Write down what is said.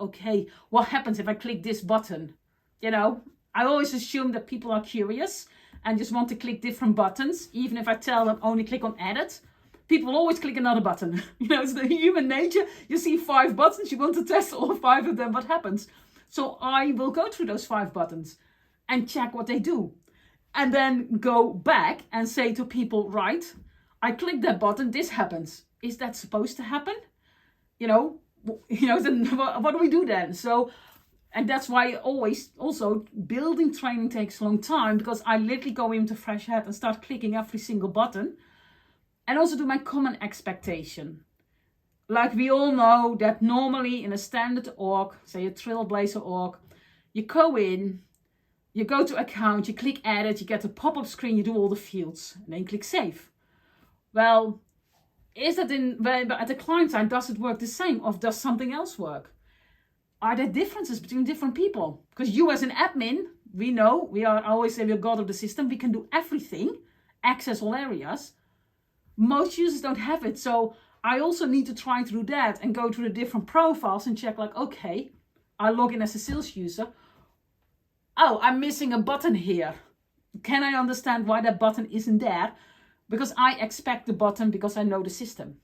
okay, what happens if I click this button? You know, I always assume that people are curious and just want to click different buttons. Even if I tell them only click on edit, people always click another button. You know, it's the human nature. You see 5 buttons, you want to test all 5 of them, what happens? So I will go through those 5 buttons and check what they do. And then go back and say to people, right, I click that button, this happens. Is that supposed to happen? Then what do we do then? So, and that's why always also building training takes a long time, because I literally go into fresh head and start clicking every single button. And also do my common expectation. Like we all know that normally in a standard org, say a Trailblazer org, you go in, you go to account, you click edit, you get a pop-up screen, you do all the fields, and then click save. Well, is that at the client side, does it work the same, or does something else work? Are there differences between different people? Because you as an admin, we know, we are always say we're God of the system, we can do everything, access all areas. Most users don't have it, so I also need to try to do that and go through the different profiles and check like, okay, I log in as a sales user. Oh, I'm missing a button here. Can I understand why that button isn't there? Because I expect the button because I know the system.